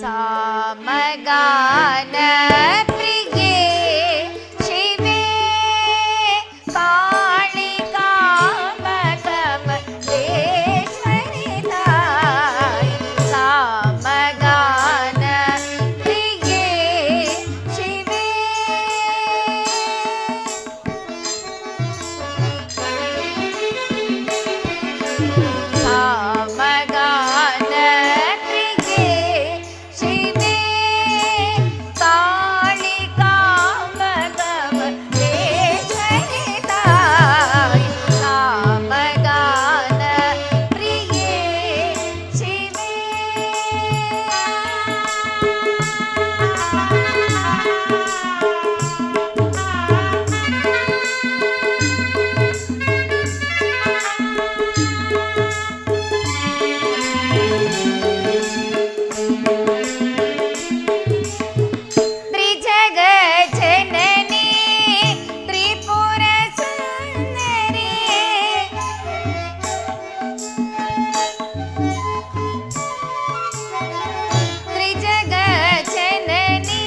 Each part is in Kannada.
ಸಾಮಗಾನ ಪ್ರಿಯೆ ಶಿವೆ ಕಾಳಿಕಾ ಮಕಮಲೇಶ್ವರಿ ತಾಯಿ ಸಾಮಗಾನ ಪ್ರಿಯೆ ಶಿವೆ ಸಾಮಗಾನ ಪ್ರಿಯೆ ಶಿವೆ ಕಾಳಿಕಾ ಮಕಮಲೇಶ್ವರಿ ತಾಯಿ ಸಾಮಗಾನ ಪ್ರಿಯೆ ಶಿವೆ ತ್ರಿಜಗ ಜನನಿ ತ್ರಿಪುರ ಸುಂದರಿ ತ್ರಿಜಗ ಜನನಿ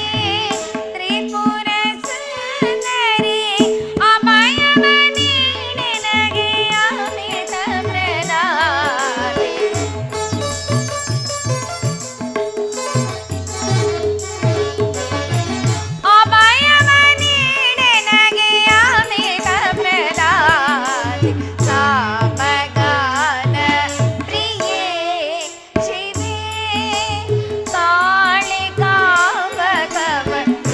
ತ್ರಿಪುರ ಸುಂದರಿ ಅಭಯವ ನೀಡೆ ನಗೆ ಅಮಿತ ಪ್ರಣಾಮಿ ಅಭಯವ ನೀಡೆ ನಗೆ ಅಮಿತ ಪ್ರದಾನಿ ಸಾಮಗಾನ ಪ್ರಿಯೆ ಶಿವೆ ಕಾಳಿಕಾ ಮಕಮಲೇಶ್ವರಿ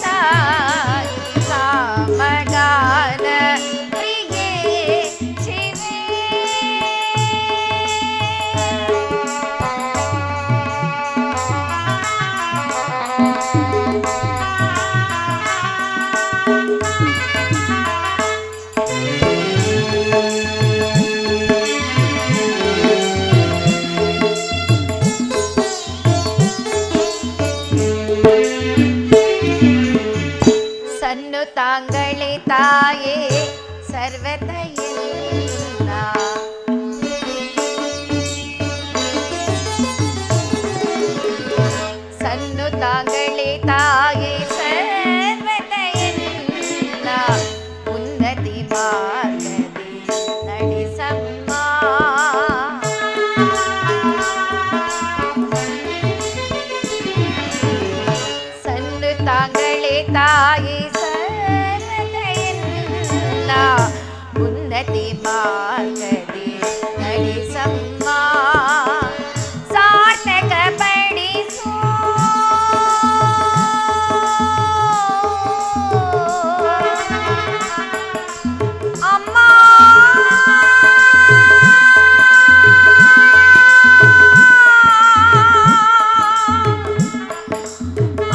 ತಾಯಿ ಸಾಮಗಾನ ಪ್ರಿಯೆ ಶಿವೆ ಸನ್ನು ತಾಂಗಳೆ ತಾಯೇ ಸರ್ವತಯಲ್ಲ ಸನ್ನು ತಾಂಗಳೆ ತಾಯೇ ಸರ್ವತಯಲ್ಲ ಉನ್ನತಿ ಮಾರ್ಗದಿ ನಡೆಸಮ್ಮ ಸನ್ನು ತಾಂಗಳೆ ತಾಯಿ ಸರ್ವದಯಲ್ಲ ಉನ್ನತಿ ಮಾರ್ಗದಿ ನಡೆಸಮ್ಮ ಸಾರ್ಥಕ ಪಡಿಸು ಅಮ್ಮ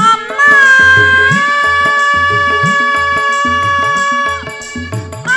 ಅಮ್ಮ ಆ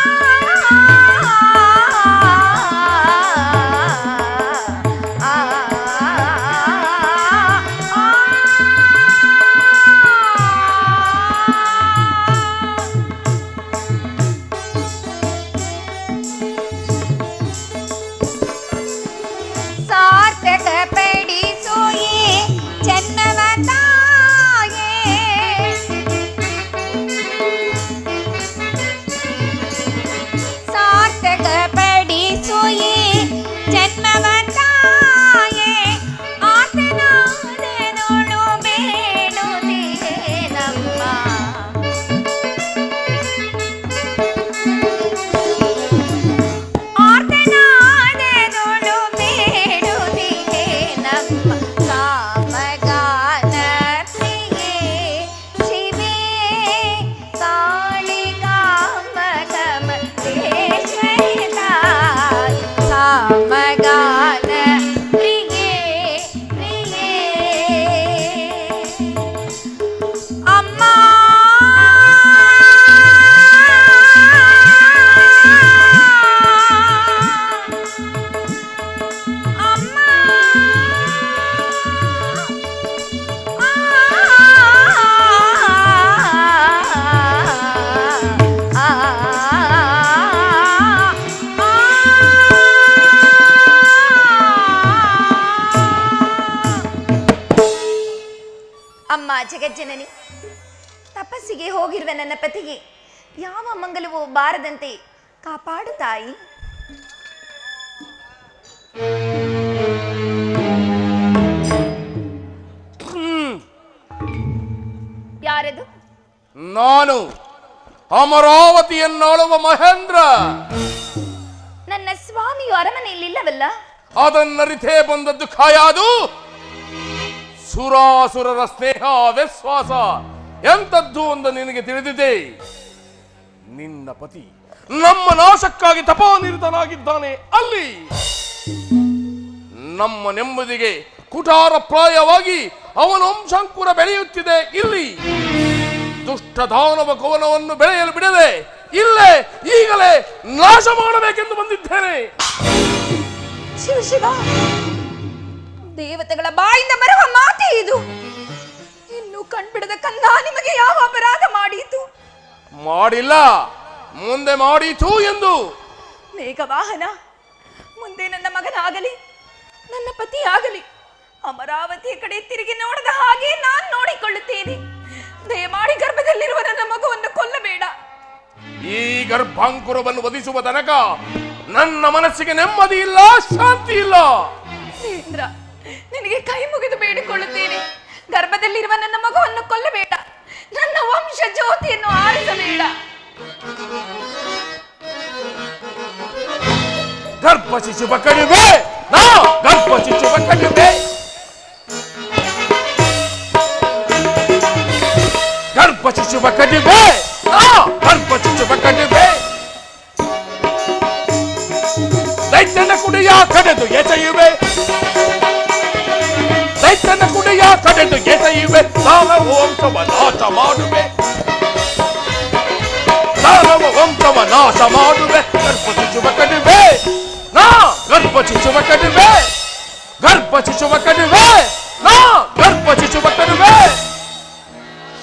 ಜಗಜ್ಜನನಿ, ತಪಸ್ಸಿಗೆ ಹೋಗಿರುವ ನನ್ನ ಪತಿಗೆ ಯಾವ ಮಂಗಲವೂ ಬಾರದಂತೆ ಕಾಪಾಡು ತಾಯಿ. ಯಾರದು? ನಾನು ಅಮರಾವತಿಯನ್ನಾಳುವ ಮಹೇಂದ್ರ. ನನ್ನ ಸ್ವಾಮಿಯು ಅರಮನೆಯಲ್ಲಿಲ್ಲವಲ್ಲ? ಅದನ್ನರಿತೇ ಬಂದದ್ದು ಖಾಯಾದು. ಸುರಾಸುರರ ಸ್ನೇಹ ವಿಶ್ವಾಸ ಎಂತದ್ದು ಎಂದು ನಿನಗೆ ತಿಳಿದಿದೆ. ನಿನ್ನ ಪತಿ ನಮ್ಮ ನಾಶಕ್ಕಾಗಿ ತಪೋನಿರತನಾಗಿದ್ದಾನೆ ಅಲ್ಲಿ. ನಮ್ಮ ನೆಮ್ಮದಿಗೆ ಕುಠಾರ ಪ್ರಾಯವಾಗಿ ಅವನ ವಂಶಾಂಕುರ ಬೆಳೆಯುತ್ತಿದೆ ಇಲ್ಲಿ. ದುಷ್ಟ ದಾನವ ಕವನವನ್ನು ಬೆಳೆಯಲು ಬಿಡದೆ ಇಲ್ಲೇ ಈಗಲೇ ನಾಶ ಮಾಡಬೇಕೆಂದು ಬಂದಿದ್ದೇನೆ. ಶಿವ ಶಿವ, ದೇವತೆಗಳ ಬಾಯಿಂದ ಬರುವ ಮಾತೇ ಇದು. ಇನ್ನು ಕಣ್ಬಿಡದ ಕಂದ ನಿಮಗೆ ಯಾವ ಅಪರಾಧ ಮಾಡೀತು? ಮಾಡಿಲ್ಲ, ಮುಂದೆ ಮಾಡೀತು ಎಂದು. ಮೇಘವಾಹನ, ಮುಂದೆ ನನ್ನ ಮಗನಾಗಲಿ ನನ್ನ ಪತಿ ಆಗಲಿ ಅಮರಾವತಿಯ ಕಡೆ ತಿರುಗಿ ನೋಡದ ಹಾಗೆ ನಾನು ನೋಡಿಕೊಳ್ಳುತ್ತೇನೆ. ದಯಮಾಡಿ ಗರ್ಭದಲ್ಲಿರುವ ನನ್ನ ಮಗುವನ್ನು ಕೊಲ್ಲಬೇಡ. ಈ ಗರ್ಭಾಂಕುರವನ್ನು ವಧಿಸುವ ತನಕ ನನ್ನ ಮನಸ್ಸಿಗೆ ನೆಮ್ಮದಿ ಇಲ್ಲ, ಶಾಂತಿ ಇಲ್ಲ. ಇಂದ್ರ, ನಿನಗೆ ಕೈ ಮುಗಿದು ಬೇಡಿಕೊಳ್ಳುತ್ತೇನೆ, ಗರ್ಭದಲ್ಲಿರುವ ನನ್ನ ಮಗುವನ್ನು ಕೊಲ್ಲಬೇಡ. ನನ್ನ ವಂಶ ಜ್ಯೋತಿಯನ್ನು ಆರಿಸಬೇಡ. ಗರ್ಭ ಶಿಶುವ ಕಡಿಮೆ, ಗರ್ಭ ಶಿಶುವ ಕಡಿಮೆ, ಗರ್ಭ ಶಿಶುವ ಕಡಿಮೆ, ಗರ್ಭ ಶಿಶುವ ಕಡಿಮೆ. ದೈತ್ಯನ ಕುಡಿಯ ಕಡೆದು ಎಸೆಯುವೆ, ದೈತ್ಯನ ಕುಡಿಯ ಕಡೆದು ಎಸೆಯುವೆ. ದಾನವ ವಂಶವ ನಾಶ ಮಾಡುವೆ, ದಾನವ ವಂಶವ ನಾಶ ಮಾಡುವೆ. ಗರ್ಭ ಶಿಶುವ ಕಡಿಮೆ, ಗರ್ಭ ಶಿಶುವ ಕಡಿಮೆ, ಗರ್ಭ ಶಿಶುವ ಕಡಿಮೆ, ಗರ್ಭ ಶಿಶುವ ಕಡಿಮೆ.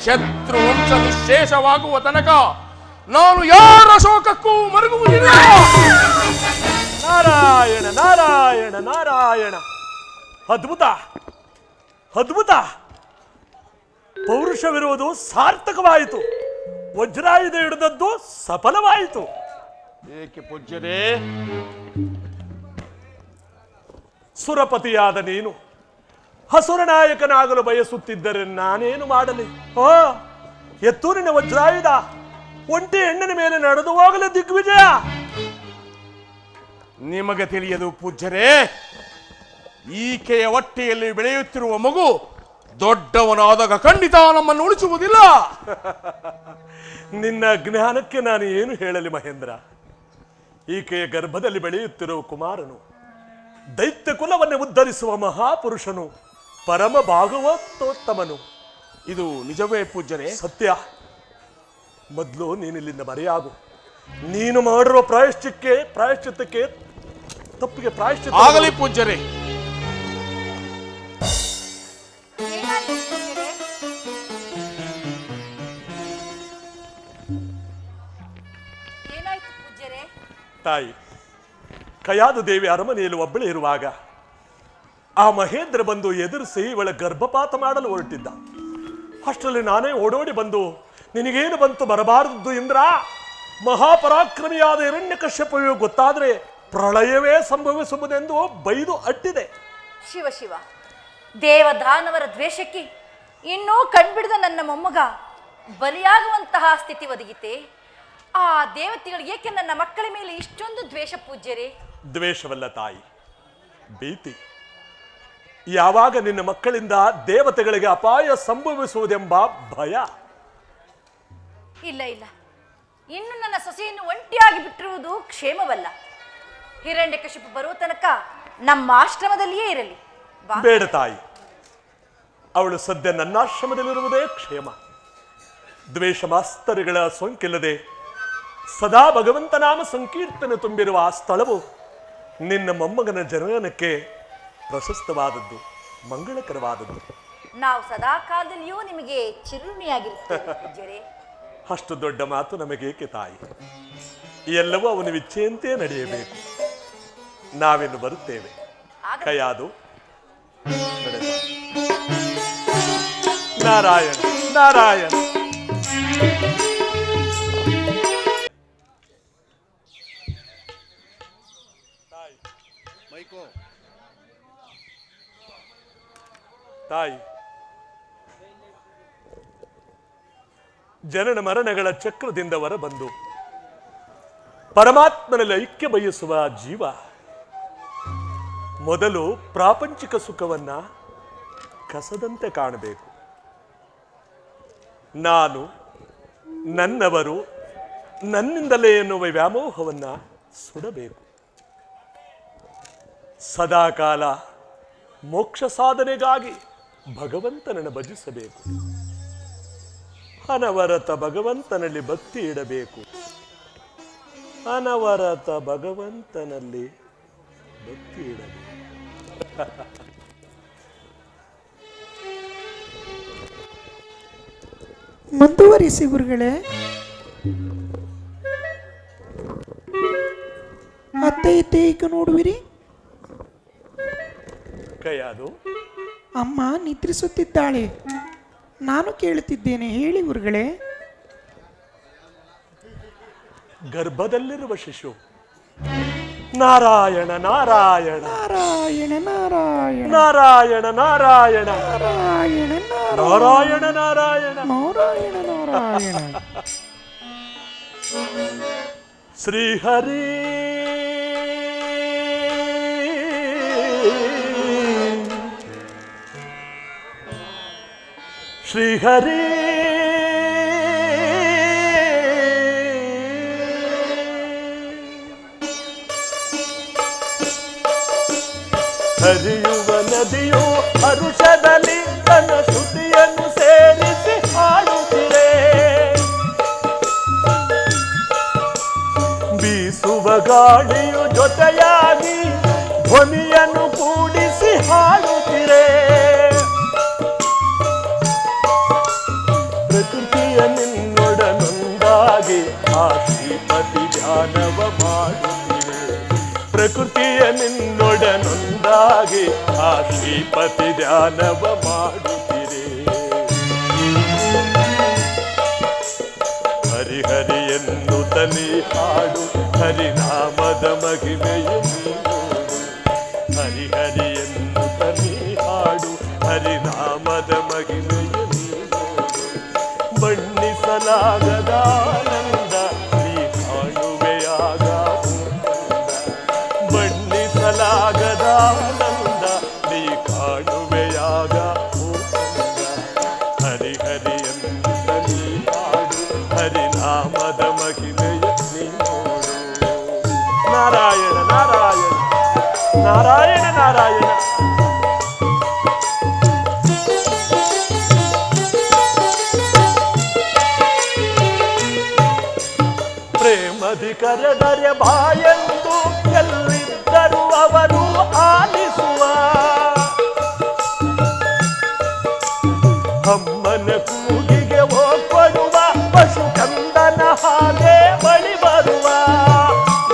ಶತ್ರು ವಂಶ ನಿಶೇಷವಾಗುವ ತನಕ ನಾನು ಯಾರ ಶೋಕಕ್ಕೂ ಮರುಗುವುದಿಲ್ಲ. ನಾರಾಯಣ ನಾರಾಯಣ ನಾರಾಯಣ. ಅದ್ಭುತ ಅದ್ಭುತ. ಪೌರುಷವಿರುವುದು ಸಾರ್ಥಕವಾಯಿತು, ವಜ್ರಾಯುಧ ಹಿಡಿದದ್ದು ಸಫಲವಾಯಿತು. ಏಕೆ ಪೂಜ್ಯರೇ? ಸುರಪತಿಯಾದ ನೀನು ಹಸುರನಾಯಕನಾಗಲು ಬಯಸುತ್ತಿದ್ದರೆ ನಾನೇನು ಮಾಡಲಿ? ಎತ್ತೂರಿನ ವಜ್ರಾಯುಧ ಒಂಟಿ ಹೆಣ್ಣಿನ ಮೇಲೆ ನಡೆದು ಹೋಗಲು ದಿಗ್ವಿಜಯ. ನಿಮಗೆ ತಿಳಿಯದು ಪೂಜ್ಯರೇ, ಈಕೆಯ ಹೊಟ್ಟೆಯಲ್ಲಿ ಬೆಳೆಯುತ್ತಿರುವ ಮಗು ದೊಡ್ಡವನಾದಾಗ ಖಂಡಿತ ನಮ್ಮನ್ನು ಉಳಿಸುವುದಿಲ್ಲ. ನಿನ್ನ ಜ್ಞಾನಕ್ಕೆ ನಾನು ಏನು ಹೇಳಲಿ ಮಹೇಂದ್ರ? ಈಕೆಯ ಗರ್ಭದಲ್ಲಿ ಬೆಳೆಯುತ್ತಿರುವ ಕುಮಾರನು ದೈತ್ಯ ಕುಲವನ್ನು ಉದ್ಧರಿಸುವ ಮಹಾಪುರುಷನು, ಪರಮ ಭಾಗವತೋತ್ತಮನು. ಇದು ನಿಜವೇ ಪೂಜ್ಯರೇ? ಸತ್ಯ. ಮೊದಲು ನೀನಿಲ್ಲಿಂದ ಮರೆಯಾಗು. ನೀನು ಮಾಡಿರುವ ಪ್ರಾಯಶ್ಚಿತ್ತಕ್ಕೆ ತಪ್ಪಿಗೆ ಪ್ರಾಯಶ್ಚಿತ್ತ ಆಗಲಿ ಪೂಜ್ಯರೇ. ತಾಯಿ, ಕಯಾದು ದೇವಿ ಅರಮನೆಯಲ್ಲಿ ಒಬ್ಬಳೇ ಇರುವಾಗ ಆ ಮಹೇಂದ್ರ ಬಂದು ಎದುರಿಸಿ ಇವಳ ಗರ್ಭಪಾತ ಮಾಡಲು ಹೊರಟಿದ್ದ. ಅಷ್ಟರಲ್ಲಿ ನಾನೇ ಓಡೋಡಿ ಬಂದು, ನಿನಗೇನು ಬಂತು ಬರಬಾರದು ಇಂದ್ರ, ಮಹಾಪರಾಕ್ರಮಿಯಾದ ಹಿರಣ್ಯಕಶ್ಯಪವು ಗೊತ್ತಾದ್ರೆ ಪ್ರಳಯವೇ ಸಂಭವಿಸುವುದೆಂದು ಬೈದು ಅಟ್ಟಿದೆ. ಶಿವ ಶಿವ, ದೇವದಾನವರ ದ್ವೇಷಕ್ಕೆ ಇನ್ನೂ ಕಣ್ಬಿಡದ ನನ್ನ ಮೊಮ್ಮಗ ಬಲಿಯಾಗುವಂತಹ ಸ್ಥಿತಿ ಒದಗಿತೆ. ಆ ದೇವತೆಗಳಿಗೆ ಏಕೆ ನನ್ನ ಮಕ್ಕಳ ಮೇಲೆ ಇಷ್ಟೊಂದು ದ್ವೇಷ ಪೂಜ್ಯರೇ? ದ್ವೇಷವಲ್ಲ ತಾಯಿ, ಭೀತಿ. ಯಾವಾಗ ನಿನ್ನ ಮಕ್ಕಳಿಂದ ದೇವತೆಗಳಿಗೆ ಅಪಾಯ ಸಂಭವಿಸುವುದೆಂಬ ಭಯ. ಇಲ್ಲ ಇಲ್ಲ, ಇನ್ನು ನನ್ನ ಸೊಸೆಯನ್ನು ಒಂಟಿಯಾಗಿ ಬಿಟ್ಟಿರುವುದು ಕ್ಷೇಮವಲ್ಲ. ಹಿರಣ್ಯಕಶಿಪು ಬರುವ ತನಕ ನಮ್ಮ ಆಶ್ರಮದಲ್ಲಿಯೇ ಇರಲಿ. ಬೇಡ ತಾಯಿ, ಅವಳು ಸದ್ಯ ನನ್ನ ಆಶ್ರಮದಲ್ಲಿರುವುದೇ ಕ್ಷೇಮ. ದ್ವೇಷ ಮಾಸ್ತರಿಗಳ ಸೋಂಕಿಲ್ಲದೆ ಸದಾ ಭಗವಂತ ನಾಮ ಸಂಕೀರ್ತನೆ ತುಂಬಿರುವ ಆ ಸ್ಥಳವು ನಿನ್ನ ಮೊಮ್ಮಗನ ಜನನಕ್ಕೆ ಪ್ರಶಸ್ತವಾದದ್ದು, ಮಂಗಳಕರವಾದದ್ದು. ನಾವು ಸದಾ ಕಾಲದಲ್ಲಿಯೂ ನಿಮಗೆ ಚಿರುಣಿಯಾಗಿರುತ್ತೇವೆ. ಅಷ್ಟು ದೊಡ್ಡ ಮಾತು ನಮಗೇಕೆ ತಾಯಿ? ಎಲ್ಲವೂ ಅವನ ಇಚ್ಛೆಯಂತೆ ನಡೆಯಬೇಕು. ನಾವಿನ್ನು ಬರುತ್ತೇವೆ. ಕಯಾದು ನಾರಾಯಣ ನಾರಾಯಣ. ತಾಯಿ, ಜನನ ಮರಣಗಳ ಚಕ್ರದಿಂದ ಹೊರಬಂದು ಪರಮಾತ್ಮನಲ್ಲಿ ಐಕ್ಯ ಬಯಸುವ ಜೀವ ಮೊದಲು ಪ್ರಾಪಂಚಿಕ ಸುಖವನ್ನ ಕಸದಂತೆ ಕಾಣಬೇಕು. ನಾನು, ನನ್ನವರು, ನನ್ನಿಂದಲೇ ಎನ್ನುವ ವ್ಯಾಮೋಹವನ್ನ ಸುಡಬೇಕು. ಸದಾಕಾಲ ಮೋಕ್ಷ ಸಾಧನೆಗಾಗಿ ಭಗವಂತನನ್ನು ಭಜಿಸಬೇಕು. ಅನವರತ ಭಗವಂತನಲ್ಲಿ ಭಕ್ತಿ ಇಡಬೇಕು. ಅನವರತ ಭಗವಂತನಲ್ಲಿ ಭಕ್ತಿ ಇಡಬೇಕು. ಮುಂದುವರಿಸಿ ಗುರುಗಳೇ. ಅತ್ತೆ ಇತ್ತೆ ಈಗ ನೋಡುವಿರಿ. ಕೈಯಾದು ಅಮ್ಮ ನಿದ್ರಿಸುತ್ತಿದ್ದಾಳೆ. ನಾನು ಕೇಳುತ್ತಿದ್ದೇನೆ, ಹೇಳಿ ಗುರುಗಳೇ. ಗರ್ಭದಲ್ಲಿರುವ ಶಿಶು ನಾರಾಯಣ ನಾರಾಯಣ ನಾರಾಯಣ ನಾರಾಯಣ ನಾರಾಯಣ ನಾರಾಯಣ ನಾರಾಯಣ ನಾರಾಯಣ ನಾರಾಯಣ ನಾರಾಯಣ ನಾರಾಯಣ. ಶ್ರೀಹರಿ ಶ್ರೀಹರಿ ಹರಿಯುವ ನದಿಯು ಹರುಷದಲ್ಲಿ ತನ್ನ ಶ್ರುತಿಯನ್ನು ಸೇರಿಸಿ ಹಾಡುತ್ತಿದೆ. ಬೀಸುವ ಗಾಳಿಯು ಜೊತೆಯಾಗಿ ಧ್ವನಿಯನ್ನು ಕೂಡಿಸಿ ಹಾಡುತ್ತಿದೆ. ಪ್ರಕೃತಿಯ ನಿನ್ನೊಡನೊಂದಾಗಿ ಆ ಶ್ರೀಪತಿ ಧ್ಯಾನವ ಮಾಡುತ್ತಿದೆ. ಪ್ರಕೃತಿಯ ನಿನ್ನೊಡನೊಂದಾಗಿ ಆ ಶ್ರೀಪತಿ ಧ್ಯಾನವ ಮಾಡುತ್ತಿದೆ. ಹರಿಹರಿ ಎನ್ನುತ್ತ ನೀ ಹಾಡು, ಹರಿನಾಮದ ಮಹಿಮೆಯು ನೀನು. ಹರಿಹರಿ ಎನ್ನುತ್ತ ನೀ ಹಾಡು, ಹರಿನಾಮದ ಮಹಿಮೆಯು ನೀನು. ಬಣ್ಣಿಸಲಾಗದ ಆನಂದ ನೀ ಕಾಣುವೆಯಾಗ ಬಣ್ಣಿಸಲಾಗದ ಆನಂದ ನೀ ಕಾಣುವೆಯಾಗ ಹರಿಹರಿ ಅಂತ ನೀ ಹಾಡು, ಹರಿನಾಮದ ಮಹಿಮೆಯ ನೀ ನೋಡು. ನಾರಾಯಣ ನಾರಾಯಣ ನಾರಾಯಣ ನಾರಾಯಣ. ಪ್ರೇಮದಿ ಕರೆದರೆ ಬಾಯೆಂದು ಎಲ್ಲಿದ್ದರೂ ಅವರು ಆಲಿಸುವ. ಅಮ್ಮನ ಕೂಗಿಗೆ ಹೋಗ್ಕೊಡುವ ಪಶು ಕಂದನ ಹಾಗೆ ಬಳಿ ಬರುವ.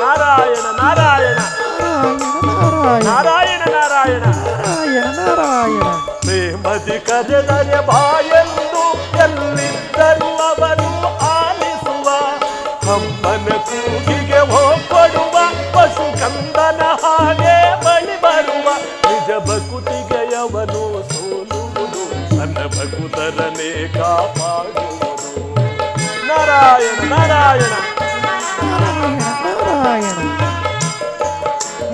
ನಾರಾಯಣ ನಾರಾಯಣ ನಾರಾಯಣ ನಾರಾಯಣ ನಾರಾಯಣ ನಾರಾಯಣ. ಪ್ರೇಮದಿ ಕರೆದರೆ ಬಾಯೆಂದು ಎಲ್ಲಿದ್ದರೂ ಅವರು ಆಲಿಸುವ. ಅಮ್ಮನ ಕೂಗಿಗೆ ಹೋಗ್ಕೊಡುವ ಪಶು ಕಂದನ ಹಾಗೆ ಬಳಿ ಬರುವ. ನಿಜ ಭಕುತಿಗೆಯವನು ಸೋಲುವುದು, ನನ್ನ ಭಕುತರನೇ ಕಾಪಾಡುವುದು. ನಾರಾಯಣ ನಾರಾಯಣ ನಾರಾಯಣ.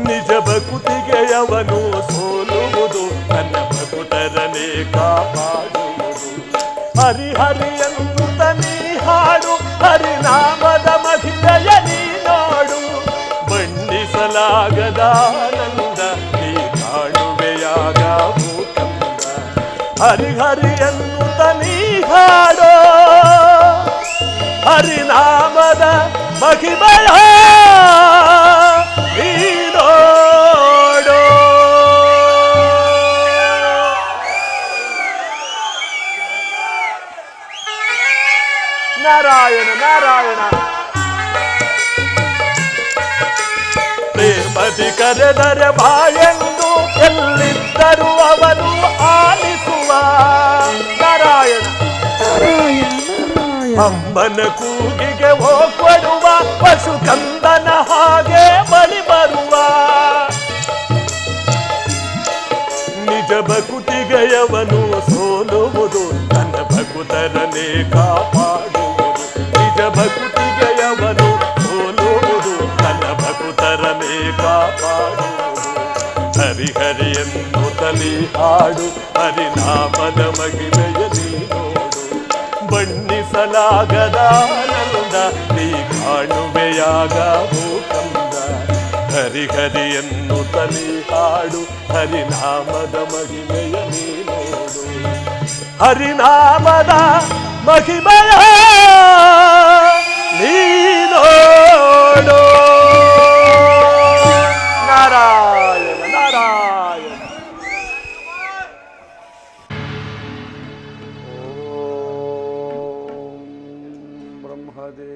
ನಿಜ ಭಕುತಿಗೆಯವನು ಸೋಲುವುದು, ನನ್ನ ಭಕುತರನೇ ಕಾಪಾಡುವುದು. ಹರಿಹರಿ ಅಂತ ನೀ ಹಾಡು, ಹರಿನಾಮದ ಮಹಿಮೆಯ ನೀ ನೋಡು. ಬಣ್ಣಿಸಲಾಗದ ಆನಂದ ನೀ ಕಾಣುವೆಯಾಗ ಭೂಕಂದ. ಹರಿಹರಿ ಅಂತ ನೀ ಹಾಡು, ಹರಿನಾಮದ ಮಹಿಮೆಯ ನೀ ನೋಡು. ನಾರಾಯಣ ನಾರಾಯಣ. ಪ್ರೇಮದಿ ಕರೆದರೆ ಬಾಯೆಂದು ಎಲ್ಲಿದ್ದರೂ ಅವರು ಆಲಿಸುವ. ನಾರಾಯಣ ನಾರಾಯಣ ನಾರಾಯಣ ನಾರಾಯಣ ಅಮ್ಮನ ಕೂಗಿಗೆ ಹೋಗ್ಕೊಡುವ ಪಶು ಕಂದನ ಹಾಗೆ ಬಳಿ ಬರುವ ನಿಜ ಭಕುತಿಗೆಯವನು ಸೋಲುವುದು ತನ್ನ ಭಕುತರನೇ ಕಾಪಾಡುವುದು ನಿಜ ಭಕುತಿಗೆಯವನು ಸೋಲುವುದು ತನ್ನ ಭಕುತರನೇ ಕಾಪಾಡುವುದು ಹರಿಹರಿ ಎನ್ನುತ್ತಲೇ ಹಾಡು ಹರಿನಾಮದ ಮಗಿಮೆಯ ನೀ ನೋಡು ಬಣ್ಣಿಸಲಾಗದ ಆನಂದ ನೀ ಕಾಣುವೆಯಾಗ ಕಂದ ಹರಿಹರಿ ಎನ್ನುತ್ತಲೇ ಹಾಡು ಹರಿನಾಮದ ಮಹಿಮೆಯ ನೀ ನೋಡು ಹರಿನಾಮದ ಮಹಿಮೆಯ ನೀ ನೋಡು ನಾರಾಯಣ ನಾರಾಯಣ ಬ್ರಹ್ಮದೇ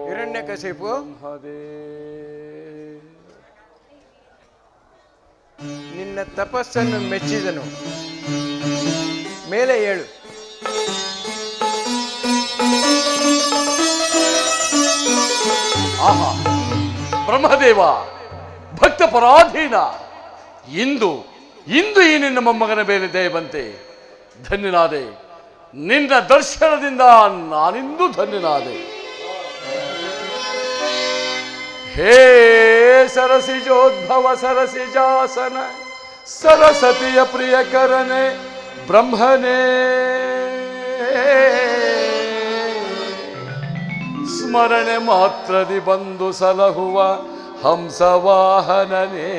ಹಿರಣ್ಯಕಶಿಪು ನಿನ್ನ ತಪಸ್ಸನ್ನು ಮೆಚ್ಚಿದನು. ಮೇಲೆ ಏಳು. ಆಹಾ ಬ್ರಹ್ಮದೇವ ಭಕ್ತ ಪರಾಧೀನ ಇಂದು ಇಂದು ಈ ನಿನ್ನ ಮೊಮ್ಮಗನ ಮೇಲೆ ದಯ ಬಂತೆ. ಧನ್ಯನಾದೆ. ನಿನ್ನ ದರ್ಶನದಿಂದ ನಾನಿಂದು ಧನ್ಯನಾದೆ. ಹೇ ಸರಸಿಜೋದ್ಭವ ಸರಸಿಜಾಸನ ಸರಸ್ವತಿಯ ಪ್ರಿಯಕರನೆ ಬ್ರಹ್ಮನೇ ಸ್ಮರಣೆ ಮಾತ್ರದಿ ಬಂದು ಸಲಹುವ ಹಂಸವಾಹನನೇ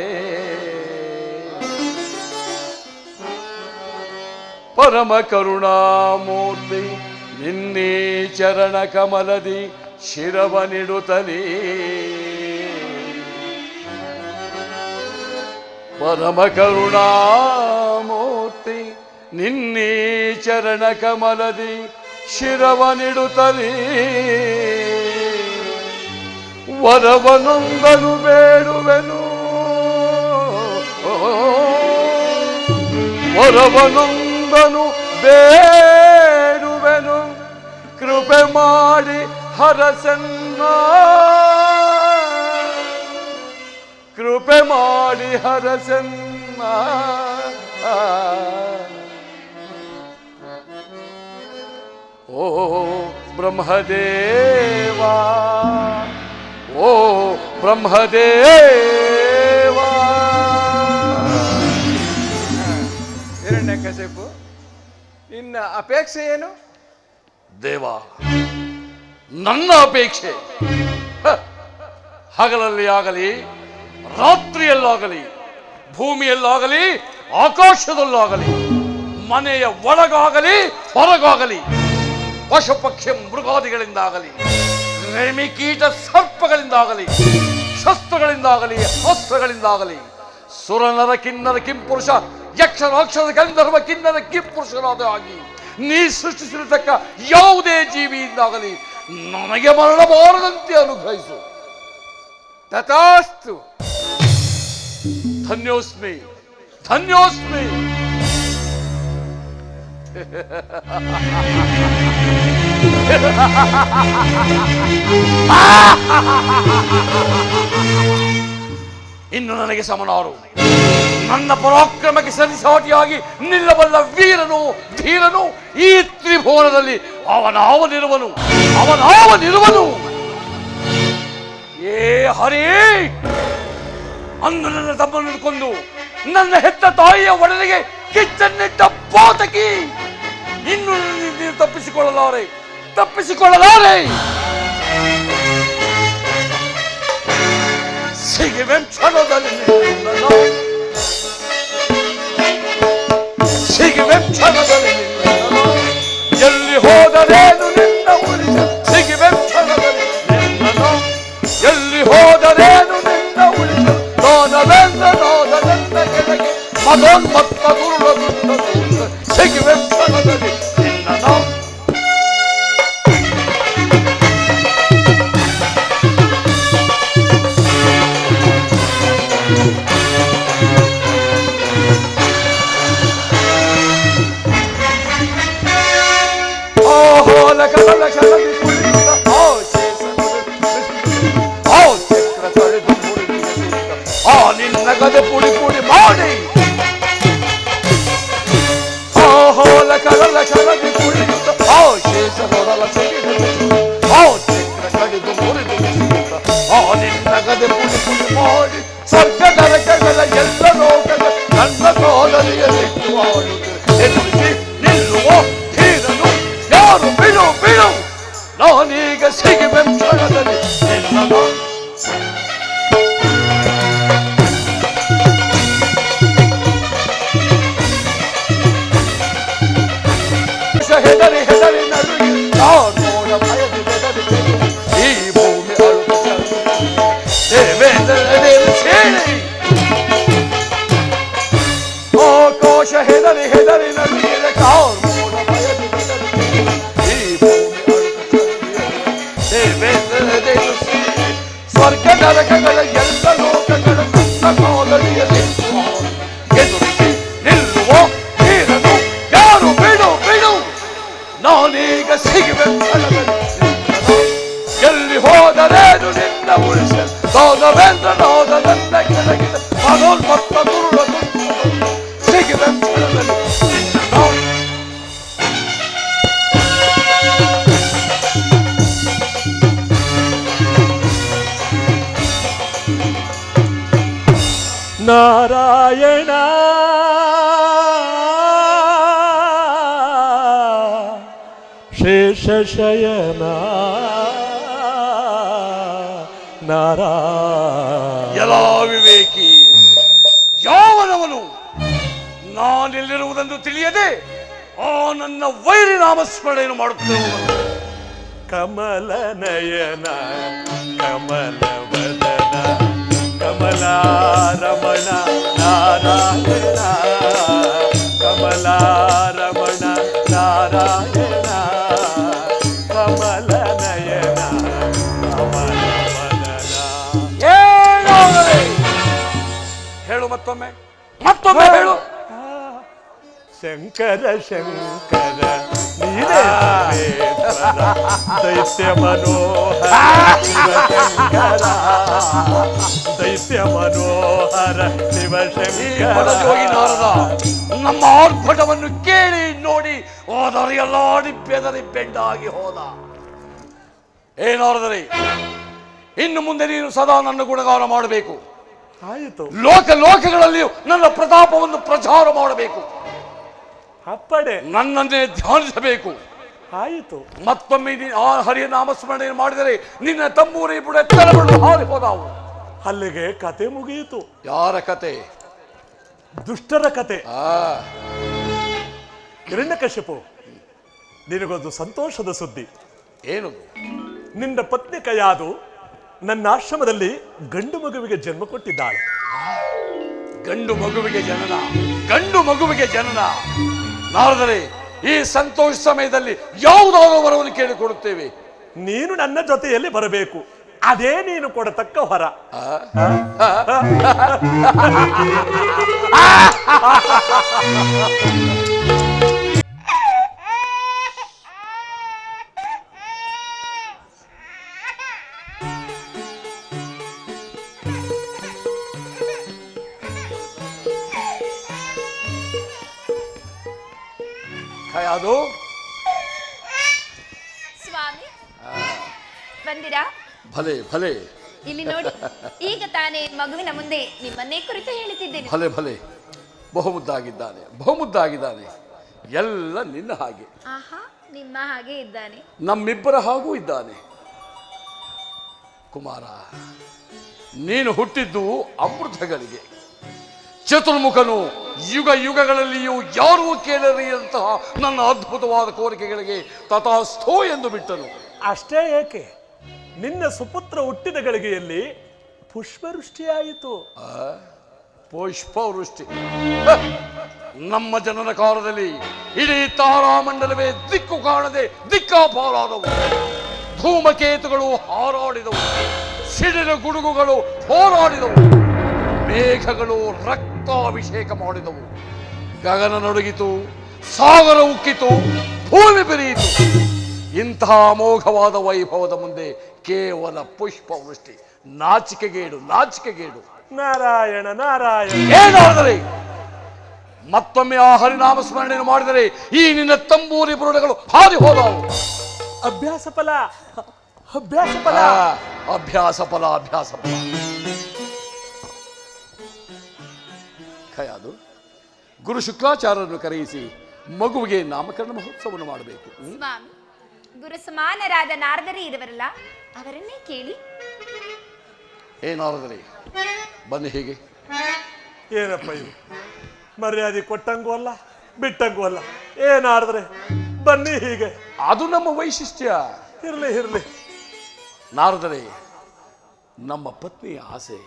ಪರಮ ಕರುಣಾಮೂರ್ತಿ ನಿನ್ನೀ ಚರಣ ಕಮಲದಿ ಶಿರವ ನಿಡುತ್ತಲೀ ಪರಮ ಕರುಣಾಮೂರ್ತಿ ನಿನ್ನೀ ಚರಣ ಕಮಲದಿ ಶಿರವ ನಿಡುತ್ತಲೀ ವರವನೊಂದನು ಬೇಡುವೆನು ವರವನೊಂದನು ಬೇಡುವೆನು ಕೃಪೆ ಮಾಡಿ ಹರಸನ್ನ ಕೃಪೆ ಮಾಡಿ ಹರಸನ್ನ ಓ ಬ್ರಹ್ಮದೇವಾ ಬ್ರಹ್ಮದೇವ. ಹಿರಣ್ಯಕಶಿಪು, ನಿನ್ನ ಅಪೇಕ್ಷೆ ಏನು? ದೇವ, ನನ್ನ ಅಪೇಕ್ಷೆ ಹಗಲಲ್ಲಿ ಆಗಲಿ ರಾತ್ರಿಯಲ್ಲಾಗಲಿ ಭೂಮಿಯಲ್ಲಾಗಲಿ ಆಕಾಶದಲ್ಲಾಗಲಿ ಮನೆಯ ಒಳಗಾಗಲಿ ಹೊರಗಾಗಲಿ ಪಶು ಪಕ್ಷಿ ಮೃಗಾದಿಗಳಿಂದಾಗಲಿ ಕ್ರಿಮಿಕೀಟ ಸರ್ಪಗಳಿಂದಾಗಲಿ ಶಸ್ತ್ರಗಳಿಂದಾಗಲಿ ಅಸ್ತ್ರಗಳಿಂದಾಗಲಿ ಸುರನರ ಕಿನ್ನರ ಕಿಂಪುರುಷ ಯಕ್ಷ ರಾಕ್ಷಸ ಗಂಧರ್ವ ಕಿನ್ನರ ಕಿಂಪುರುಷರಾದ ಆಗಿ ನೀ ಸೃಷ್ಟಿಸಿರತಕ್ಕ ಯಾವುದೇ ಜೀವಿಯಿಂದಾಗಲಿ ನನಗೆ ಮರಣಬಾರದಂತೆ ಅನುಗ್ರಹಿಸು. ತಥಾಸ್ತು. ಧನ್ಯೋಸ್ಮಿ ಧನ್ಯೋಸ್ಮಿ. ಇನ್ನು ನನಗೆ ಸಮನಾರು, ನನ್ನ ಪರಾಕ್ರಮಕ್ಕೆ ಸರಿಸಾಟಿಯಾಗಿ ನಿಲ್ಲಬಲ್ಲ ವೀರನು ಧೀರನು ಈ ತ್ರಿಭುವನದಲ್ಲಿ ಅವನಾವನಿರುವನು. ಏ ಹರೇ, ಅಂದು ನನ್ನ ತಮ್ಮನ್ನು ಕೊಂದು ನನ್ನ ಹೆತ್ತ ತಾಯಿಯ ಒಡಲಿಗೆ ಕಿಚ್ಚನ್ನಿಟ್ಟ ಪಾತಕಿ, ಇನ್ನು ನೀನು ತಪ್ಪಿಸಿಕೊಳ್ಳಲಾರೆ. ಸಿಗುವೆಂ ಕ್ಷಣದಲ್ಲಿ ಎಲ್ಲಿ ಹೋದರೇನು ನಿನ್ನ ಉಳಿಸ. ಸಿಗುವೆಂ ಕ್ಷಣದಲ್ಲಿ ಎಲ್ಲಿ ಹೋದರೇನು ನಿನ್ನ ಉಳಿಸ. ನಾದವೆಂದ ಕೆಳಗೆ ಮದೋನ್ಮತ್ತ ದುರ್ಲಭ ಸಿಗುವೆಂ ಕ್ಷಣದಲ್ಲಿ ನಿನ್ನ ನಗದೆ ಪುಡಿ ಪುಡಿ ಮಾಡಿ ಹೋಲ ಕರಲ ಕರದಿ ಪುಡಿ ಶೇಷ ಹೊರಲ ಚಕ್ರ ಕಡಿದು ಮುರಿದು ನಿನ್ನಗದೆ ಪುಡಿ ಪುಡಿ ಮಾಡಿ ಸ್ವರ್ಗ ನರಕಗಳ ಎಲ್ಲ ಲೋಕದ ನನ್ನ ಸೋದರಿಯಲ್ಲಿಟ್ಟು ಆಡುತ್ತಿರುಸಿ ನಿಲ್ಲುವ ಧೀರನು ಯಾರು. ಬಿಡು ನಾನೀಗ ಸಿಗುವೆಂ ಕ್ಷಣದಲ್ಲಿ ನಿನ್ನನು. ಹೆದರಿ ನಡುಗಿ ನೋಡ ಭಯದಿ ಬೆದರಿ ಈ ಭೂಮಿ ಅಳುಕು ದೇವೇಂದ್ರ ಸೇರಿ ಆಕಾಶ ಹೆದರಿ ನಡುಗಿದ ನೋಡ ಭಯದಿ ಬೆದರಿ ಈ ಭೂಮಿ ಅಳುಕು ದೇವೇಂದ್ರ ಸೇರಿ ಸ್ವರ್ಗ ನರಕಗಳ ಎಲ್ಲ ಲೋಕಗಳ ನನ್ನ ಕಾಲಡಿಯಲ್ಲಿ ಎದುರಿಸಿ ನಿಲ್ಲುವ ಧೀರನು ಯಾರು. ಬಿಡು ನಾನೀಗ ಸಿಗುವೆಂ ಎಲ್ಲಿ ಹೋದರೇನು ನಿನ್ನ ಉಳಿಸ. ನಾದವೆಂದ ನನ್ನ ಕೆಳಗಿದ ಮನೋನ್ಮತ್ತ ದುರುಳ ಸಿಗುವೆಂ ಕ್ಷಣದಲ್ಲಿ ನಿನ್ನ. ನಾರಾಯಣ ಶೇಷಶಯನ ನಾರಾಯಣ. ಎಲ್ಲ ವಿವೇಕಿ, ಯಾವನವನು ನಾನೆಲ್ಲಿರುವುದೆಂದು ತಿಳಿಯದೆ ಆ ನನ್ನ ವೈರಿ ನಾಮಸ್ಮರಣೆಯನ್ನು ಮಾಡುತ್ತಿರುವನು. ಕಮಲ ನಯನ ಕಮಲ ವದನ ಕಮಲ ರಮಣ ನಾರಾಯಣ. ಕಮಲ ರಮಣ ನಾರಾಯಣ. ಕಮಲ ನಯನ ಕಮಲ ವದನ. ಹೇಳು ಮತ್ತೊಮ್ಮೆ ಹೇಳು. ಶಂಕರ ನೀನೇ ದೈತ್ಯ ಮನೋಹರ ಶಿವಶಂಕರ. ದೈತ್ಯ ಮನೋಹರ ಶಿವಶಂಕರ. ನಮ್ಮ ಆರ್ಭಟವನ್ನು ಕೇಳಿ ನೋಡಿ ಹೋದರೆಲ್ಲಾಡಿ ಬೆದರಿ ಬೆಂಡಾಗಿ ಹೋದ. ಏನಾರದರೆ ಇನ್ನು ಮುಂದೆ ನೀನು ಸದಾ ನನ್ನ ಗುಣಗಾನ ಮಾಡಬೇಕು. ಆಯಿತು ಲೋಕಗಳಲ್ಲಿಯೂ ನನ್ನ ಪ್ರತಾಪವನ್ನು ಪ್ರಚಾರ ಮಾಡಬೇಕು. ಅಪ್ಪಡೆ ನನ್ನನ್ನೇ ಧ್ಯಾನಿಸಬೇಕು. ಆಯಿತು. ಮತ್ತೊಮ್ಮೆ ಆ ಹರಿಯ ನಾಮಸ್ಮರಣೆ ಮಾಡಿದರೆ ನಿನ್ನ ತಂಬೂರಿ ಬುಡ ತಲೆಬಡು ಹಾರಿ ಹೋದಾವು. ಅಲ್ಲಿಗೆ ಕತೆ ಮುಗಿಯಿತು. ಯಾರ ಕತೆ? ದುಷ್ಟರ ಕತೆ. ಹಿರಣ್ಯಕಶ್ಯಪು, ನಿನಗೊಂದು ಸಂತೋಷದ ಸುದ್ದಿ. ಏನು? ನಿನ್ನ ಪತ್ನಿ ಕಯಾದು ನನ್ನ ಆಶ್ರಮದಲ್ಲಿ ಗಂಡು ಮಗುವಿಗೆ ಜನ್ಮ ಕೊಟ್ಟಿದ್ದಾಳೆ. ಗಂಡು ಮಗುವಿಗೆ ಜನನ. ನಾರದರೆ ಈ ಸಂತೋಷ ಸಮಯದಲ್ಲಿ ಯಾವುದಾದರೂ ವರವನ್ನು ಕೇಳಿಕೊಡುತ್ತೇವೆ. ನೀನು ನನ್ನ ಜೊತೆಯಲ್ಲಿ ಬರಬೇಕು. ಅದೇ ನೀನು ಕೊಡತಕ್ಕ ಹೊರ. ಅದು ಸ್ವಾಮಿ ಬಂದಿರಾ? ಭಲೆ ಭಲೆ. ಇಲ್ಲಿ ನೋಡಿ, ಈಗ ತಾನೇ ಮಗುವಿನ ಮುಂದೆ ನಿಮ್ಮನ್ನೇ ಕುರಿತು ಹೇಳುತ್ತಿದ್ದೇನೆ. ಭಲೆ ಭಲೆ. ಬಹುಮುದ್ದಾಗಿದ್ದಾನೆ. ಎಲ್ಲ ನಿನ್ನ ಹಾಗೆ. ಆಹಾ, ನಿಮ್ಮ ಹಾಗೆ ಇದ್ದಾನೆ. ನಮ್ಮಿಬ್ಬರ ಹಾಗೂ ಇದ್ದಾನೆ. ಕುಮಾರ, ನೀನು ಹುಟ್ಟಿದ್ದು ಅಮೃತಗಳಿಗೆ. ಚತುರ್ಮುಖನು ಯುಗಗಳಲ್ಲಿಯೂ ಯಾರೂ ಕೇಳರಿಯಂತಹ ನನ್ನ ಅದ್ಭುತವಾದ ಕೋರಿಕೆಗಳಿಗೆ ತಥಾಸ್ಥೋ ಎಂದು ಬಿಟ್ಟನು. ಅಷ್ಟೇ ಏಕೆ, ನಿನ್ನ ಸುಪುತ್ರ ಹುಟ್ಟಿದ ಗಳಿಗೆಯಲ್ಲಿ ಪುಷ್ಪವೃಷ್ಟಿಯಾಯಿತು. ಪುಷ್ಪವೃಷ್ಟಿ? ನಮ್ಮ ಜನನ ಕಾಲದಲ್ಲಿ ಇಡೀ ತಾರಾಮಂಡಲವೇ ದಿಕ್ಕು ಕಾಣದೆ ದಿಕ್ಕಾಪಾಲಾದವು. ಧೂಮಕೇತುಗಳು ಹಾರಾಡಿದವು, ಸಿಡಿಲು ಗುಡುಗುಗಳು ಹೋರಾಡಿದವು, ಮೇಘಗಳು ರಕ್ತಾಭಿಷೇಕ ಮಾಡಿದವು, ಗಗನ ನಡುಗಿತು, ಸಾಗರ ಉಕ್ಕಿತು, ಭೂಮಿ ಬೆರೆಯಿತು. ಇಂತಹ ಅಮೋಘವಾದ ವೈಭವದ ಮುಂದೆ ಕೇವಲ ಪುಷ್ಪವೃಷ್ಟಿ. ನಾಚಿಕೆಗೇಡು. ನಾರಾಯಣ ನಾರಾಯಣ. ಏನಾದರೆ ಮತ್ತೊಮ್ಮೆ ಆ ಹರಿನಾಮ ಸ್ಮರಣೆಯನ್ನು ಮಾಡಿದರೆ ಈ ನಿನ್ನ ತಂಬೂರಿ ಬುರುಡೆಗಳು ಹಾರಿ ಹೋದವು. ಅಭ್ಯಾಸ ಫಲ. ಖಯಾದು, ಗುರು ಶುಕ್ಲಾಚಾರ್ಯರನ್ನು ಕರೆಯಿಸಿ ಮಗುವಿಗೆ ನಾಮಕರಣ ಮಹೋತ್ಸವವನ್ನು ಮಾಡಬೇಕು. ಸ್ವಾಮಿ, ಗುರು ಸಮಾನರಾದ ನಾರದರೇ ಇರುವರಲ್ಲ, ಅವರನ್ನೇ ಕೇಳಿ. ಏನಾರದರೆ ಬನ್ನಿ. ಹೀಗೆ ಏನಪ್ಪ ಇದು? ಮರ್ಯಾದೆ ಕೊಟ್ಟಂಗೂ ಅಲ್ಲ, ಬಿಟ್ಟಂಗೂ ಅಲ್ಲ. ಏನಾದ್ರೆ ಬನ್ನಿ ಹೀಗೆ. ಅದು ನಮ್ಮ ವೈಶಿಷ್ಟ್ಯ. ಇರ್ಲಿ. ನಾರದರೆ, ನಮ್ಮ ಪತ್ನಿಯ ಆಸೆ,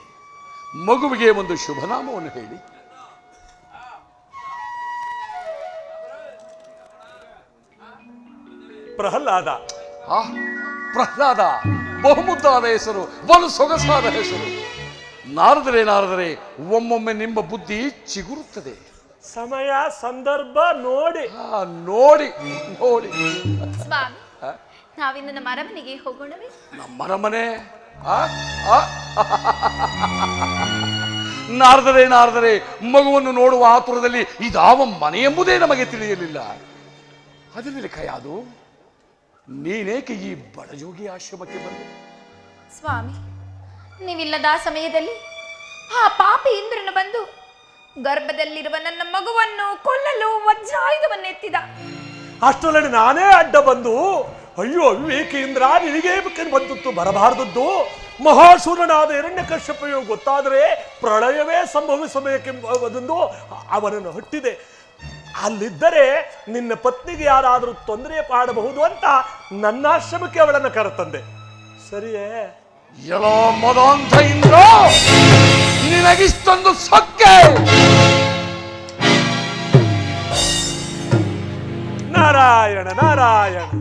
ಮಗುವಿಗೆ ಒಂದು ಶುಭನಾಮವನ್ನು ಹೇಳಿ. ಪ್ರಹ್ಲಾದ. ಪ್ರಹ್ಲಾದ ಬಹುಮುದ್ದಾದ ಹೆಸರು, ಬಲು ಸೊಗಸಾದ ಹೆಸರು. ನಾರದರೆ ಒಮ್ಮೊಮ್ಮೆ ನಿಮ್ಮ ಬುದ್ಧಿ ಚಿಗುರುತ್ತದೆ. ಸಮಯ ಸಂದರ್ಭ ನೋಡಿ. ಸ್ವಾಮಿ, ನಾವಿನ್ನು ನಮ್ಮ ಅರಮನೆಗೆ ಹೋಗೋಣವೇ? ನಮ್ಮ ಅರಮನೆ? ನಾರದರೆ ಮಗುವನ್ನು ನೋಡುವ ಆತುರದಲ್ಲಿ ಇದಾವ ಮನೆ ಎಂಬುದೇ ನಮಗೆ ತಿಳಿಯಲಿಲ್ಲ. ಅದರಲ್ಲಿ ಕಯಾದು, ನೀನೇಕೆ ಈ ಬಡಜೋಗಿ ಆಶ್ರಮಕ್ಕೆ ಬಂದೆ? ಸ್ವಾಮಿ, ನೀವಿಲ್ಲದ ಸಮಯದಲ್ಲಿ ಆ ಪಾಪಿ ಇಂದ್ರನು ಬಂದು ಗರ್ಭದಲ್ಲಿರುವ ನನ್ನ ಮಗುವನ್ನು ಕೊಲ್ಲಲು ವಜ್ರಾಯುಧವನ್ನೆತ್ತಿದ. ಅಷ್ಟರಲ್ಲಿ ನಾನೇ ಅಡ್ಡ ಬಂದು, ಅಯ್ಯೋ ವಿವೇಕಿ ಇಂದ್ರ, ನಿನಗೆ ಬಂದದ್ದು ಬರಬಾರದದ್ದು. ಮಹಾಶೂರನಾದ ಹಿರಣ್ಯಕಶ್ಯಪಯು ಗೊತ್ತಾದರೆ ಪ್ರಳಯವೇ ಸಂಭವಿಸಬೇಕೆಂಬುದನ್ನು ಅವನನ್ನು ಹಟ್ಟಿದೆ. ಅಲ್ಲಿದ್ದರೆ ನಿನ್ನ ಪತ್ನಿಗೆ ಯಾರಾದರೂ ತೊಂದರೆ ಮಾಡಬಹುದು ಅಂತ ನನ್ನ ಆಶ್ರಮಕ್ಕೆ ಅವಳನ್ನು ಕರೆತಂದೆ. ಸರಿಯೇ? ಎಲ್ಲ ಮದಾಂತ ಇಂದ್ರ, ನಿನಗಿಷ್ಟೊಂದು ಸೊಕ್ಕೆ? ನಾರಾಯಣ ನಾರಾಯಣ.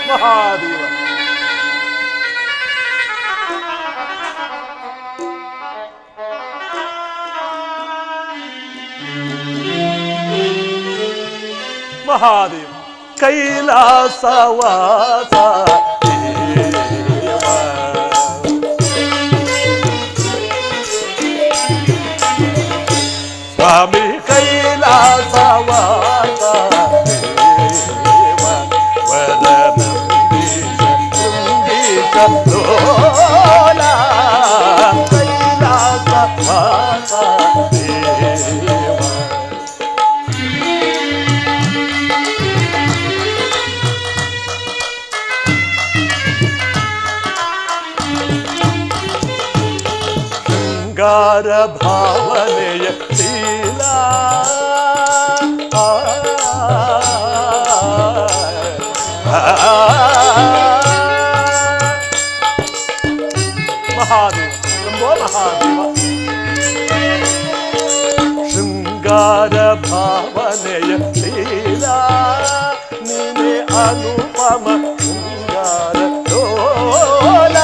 ಮಹಾದೇವ. ಮಹಾದೇವ ಕೈಲಾಸವಾಸ ದೇವ. ಸ್ವಾಮಿ ಕೈಲಾಸವಾಸ ದೇವ ವರನಂದೀಶ ಶೃಂಗೀಶ ಲೋಲ ಕೈಲಾಸವಾಸ ದೇವ. ಶೃಂಗಾರ ಭಾವನೆಯ ಶೀಲ ಮಹಾದೇವ ಶಂಭೋ ಮಹಾದೇವ. ಶೃಂಗಾರ ಭಾವನೆಯ ಶೀಲ ನೀನೆ ಅನುಪಮ ಶೃಂಗಾರ ಲೋಲ.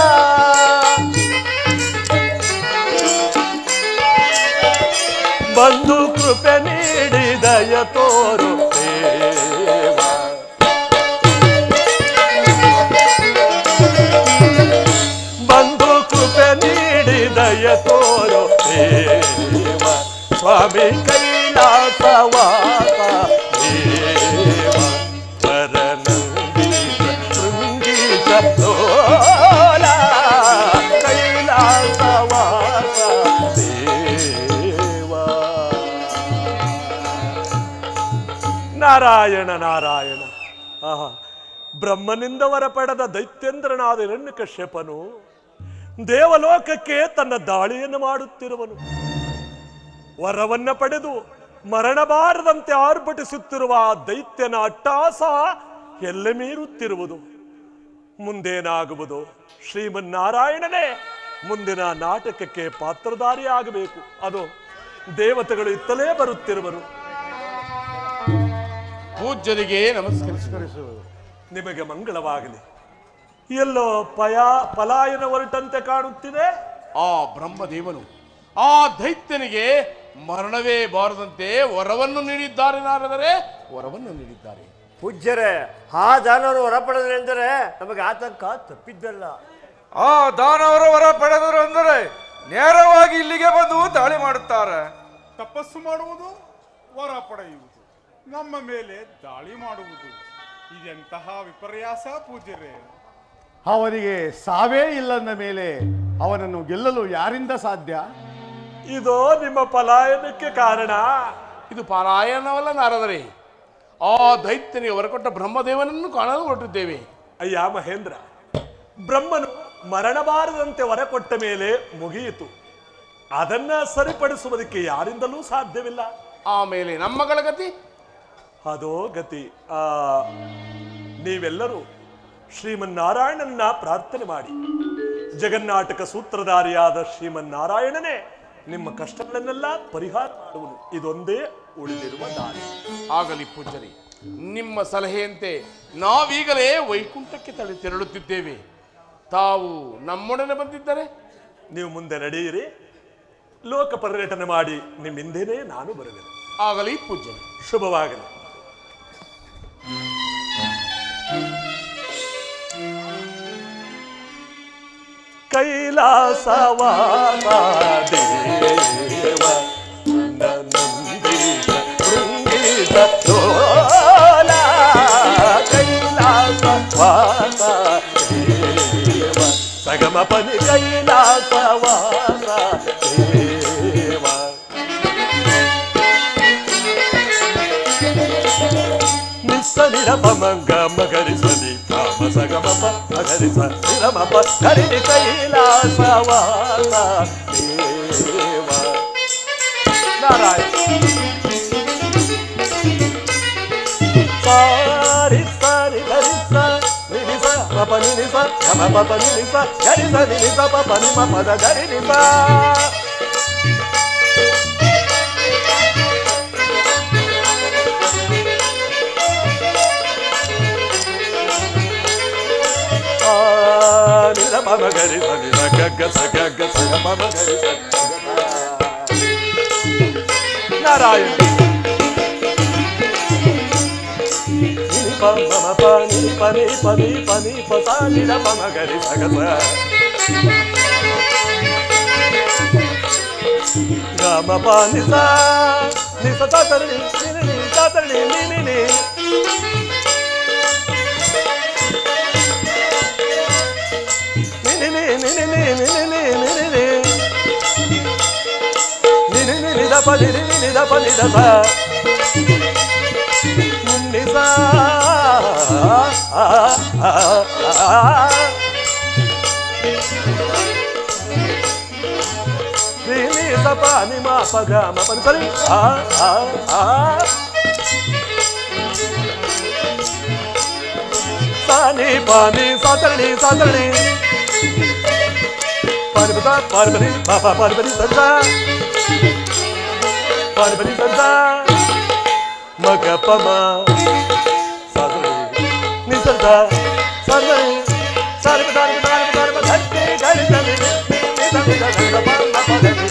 ಬಂಧು ಕೃಪೆ ನೀಡಿ ದಯ ತೋರು ದೇವ. ಬಂಧು ಕೃಪೆ ನೀಡಿ ದಯ ತೋರು ದೇವ. ಸ್ವಾಮಿ ಕೈಲಾಸವಾಸ ದೇವ ವರನಂದೀಶ ಶೃಂಗೀಶ ಲೋಲ ಕೈಲಾಸವಾಸ ದೇವ. ನಾರಾಯಣ ನಾರಾಯಣ. ಆಹಾ, ಬ್ರಹ್ಮನಿಂದ ವರ ಪಡೆದ ದೈತ್ಯೇಂದ್ರನಾದ ಹಿರಣ್ಯಕಶ್ಯಪನು ದೇವಲೋಕಕ್ಕೆ ತನ್ನ ದಾಳಿಯನ್ನು ಮಾಡುತ್ತಿರುವನು. ವರವನ್ನ ಪಡೆದು ಮರಣ ಬಾರದಂತೆ ಆರ್ಭಟಿಸುತ್ತಿರುವ ಆ ದೈತ್ಯನ ಅಟ್ಟಹಾಸ ಎಲ್ಲೆ ಮೀರುತ್ತಿರುವುದು. ಮುಂದೇನಾಗುವುದು? ಶ್ರೀಮನ್ನಾರಾಯಣನೇ ಮುಂದಿನ ನಾಟಕಕ್ಕೆ ಪಾತ್ರಧಾರಿಯಾಗಬೇಕು. ಅದು ದೇವತೆಗಳು ಇತ್ತಲೇ ಬರುತ್ತಿರುವರು. ಪೂಜ್ಯರಿಗೆ ನಮಸ್ಕರಿಸುವುದು. ನಿಮಗೆ ಮಂಗಳವಾಗಲಿ. ಎಲ್ಲೋ ಪಲಾಯನ ಹೊರಟಂತೆ ಕಾಣುತ್ತಿದೆ. ಆ ಬ್ರಹ್ಮದೇವನು ಆ ದೈತ್ಯನಿಗೆ ಮರಣವೇ ಬಾರದಂತೆ ವರವನ್ನು ನೀಡಿದ್ದಾರೆ. ನಾರದರೆ ವರವನ್ನು ನೀಡಿದ್ದಾರೆ. ಪೂಜ್ಯರೇ, ಆ ದಾನವರು ಹೊರ ಪಡೆದರೆಂದರೆ ನಮಗೆ ಆತಂಕ ತಪ್ಪಿದ್ದಲ್ಲ. ಆ ದಾನವರು ಹೊರ ಪಡೆದರು ಅಂದರೆ ನೇರವಾಗಿ ಇಲ್ಲಿಗೆ ಬಂದು ದಾಳಿ ಮಾಡುತ್ತಾರೆ. ತಪಸ್ಸು ಮಾಡುವುದು, ವರ ಪಡೆಯುವುದು, ನಮ್ಮ ಮೇಲೆ ದಾಳಿ ಮಾಡುವುದು, ಇದೆಂತಹ ವಿಪರ್ಯಾಸ ಪೂಜ್ಯರೇ. ಅವನಿಗೆ ಸಾವೇ ಇಲ್ಲಂದ ಮೇಲೆ ಅವನನ್ನು ಗೆಲ್ಲಲು ಯಾರಿಂದ ಸಾಧ್ಯ? ಇದು ನಿಮ್ಮ ಪಲಾಯನಕ್ಕೆ ಕಾರಣ. ಇದು ಪಾರಾಯಣವಲ್ಲ ನಾರದರೆ, ಆ ದೈತ್ಯನಿಗೆ ಹೊರಕೊಟ್ಟ ಬ್ರಹ್ಮದೇವನನ್ನು ಕಾಣಲು ಹೊರಟಿದ್ದೇವೆ. ಅಯ್ಯ ಮಹೇಂದ್ರ, ಬ್ರಹ್ಮನು ಮರಣ ಬಾರದಂತೆ ವರ ಕೊಟ್ಟ ಮೇಲೆ ಮುಗಿಯಿತು. ಅದನ್ನ ಸರಿಪಡಿಸುವುದಕ್ಕೆ ಯಾರಿಂದಲೂ ಸಾಧ್ಯವಿಲ್ಲ. ಆಮೇಲೆ ನಮ್ಮಗಳ ಗತಿ ಅದೋ ಗತಿ. ನೀವೆಲ್ಲರೂ ಶ್ರೀಮನ್ನಾರಾಯಣನ್ನ ಪ್ರಾರ್ಥನೆ ಮಾಡಿ. ಜಗನ್ನಾಟಕ ಸೂತ್ರಧಾರಿಯಾದ ಶ್ರೀಮನ್ನಾರಾಯಣನೇ ನಿಮ್ಮ ಕಷ್ಟಗಳನ್ನೆಲ್ಲ ಪರಿಹಾರ ಮಾಡುವುದು. ಇದೊಂದೇ ಉಳಿದಿರುವ ದಾರಿ. ಆಗಲಿ ಪೂಜ್ಯರಿ, ನಿಮ್ಮ ಸಲಹೆಯಂತೆ ನಾವೀಗಲೇ ವೈಕುಂಠಕ್ಕೆ ತೆರಳುತ್ತಿದ್ದೇವೆ. ತಾವು ನಮ್ಮೊಡನೆ ಬಂದಿದ್ದರೆ ನೀವು ಮುಂದೆ ನಡೆಯಿರಿ. ಲೋಕ ಪರ್ಯಟನೆ ಮಾಡಿ ನಿಮ್ಮ ಹಿಂದೆನೇ ನಾನು ಬರುವೆನು. ಆಗಲಿ ಪೂಜ್ಯರಿ. ಶುಭವಾಗಲಿ. ಕೈಲಾಸವಾಸ ದೇವ ನಂದೀಶ ಶೃಂಗೀಶ ಲೋಲ ಕೈಲಾಸವಾಸ ದೇವ ಸಗಮ ಪನಿ ಕೈಲಾಸವಾಸ ದೇವ. ನಿಸ್ಸನಿರ ಪಮಂಗ ಮಗರಿಸಲಿ ಪಾಮ ಸಗಮ ಮಗರಿಸ ನಿರಮ ಕರಿ ಕೈಲಾಸವಾಸ ದೇವ. ನಾರಾಯಣ ಸಾರಿ ಸಾರಿ ಗರಿಸ ನಿನಿಸ ಪಪ ನಿನಿಸ ಗಮ ಪಪ ನಿನಿಸ ಗರಿಸ ನಿನಿಸ ಪಪ ನಿಮ ಪದ ಗರಿ ನಿಸ. ನಿರ ಮಮ ಗರಿ ಸನಿ ಗಗ್ಗ ಸಗ ಮಮ ಗರಿ ಸ. ನಾರಾಯಣ ನಿಪ ನಿ ಪನಿ ಪನಿ ಪನಿ ಪಸ ನಿಡ ಪಮಗರಿ ಸಗಸ ಗಮ ಪಾನಿ ಸ ನಿ ಸ ತಾತರಣಿ ನಿ ತಾತರಣಿ ನಿ ನಿ ನಿ ನಿ ನಿ ನಿ ನಿ ನಿ ನಿ ನಿ ನಿ ನಿ ನಿ ದ ಪ ನಿ ನಿ ದ ಪ ನಿ ದ ಸ ನಿ ಸ ನಿ ನಿ ಸ ಪ ನಿ ಮ ಪ ಗ ಮ ಪ ನಿ ಸ ನಿ ಸ ನಿ ಪ ನಿ ಸ ತ ನಿ ಸ ತ ನಿ ಪಾರ್ವತ ಪಾರ್ವತಿ ಪಾಪ ಪಾರ್ವತಿ ಸಂತ ಪಾರ್ವತಿ ಸಂತ ಮಗ ಪಮ ಸಾಧನೆ ನಿಸಂತ ಸಾಧನೆ ಸಾರ್ವ ಸಾರ್ವ ಸಾರ್ವ ಸಾರ್ವ ಧಕ್ಕೆ ಗರಿತನೆ ನಿಸಂತ ಸಂತ ಪಮ ಪದನಿ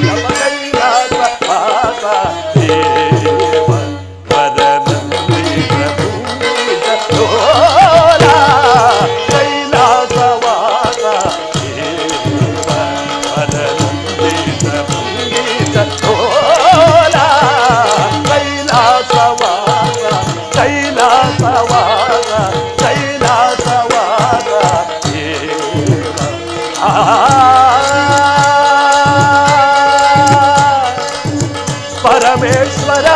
ನಮ್ಮ ಕೈಲಾಸ ಆಸ ದೇವ ಪರಮಂದಿ ಪ್ರಭು ಲೋಲ ಕೈಲಾಸವಾಸ ದೇವ ಪರಮಂದಿ ಪ್ರಭು ಲೋಲ ಕೈಲಾಸವಾಸ ಕೈಲಾಸವಾಸ ಕೈಲಾಸವಾಸ ದೇವ ಪರಮೇಶ್ವರ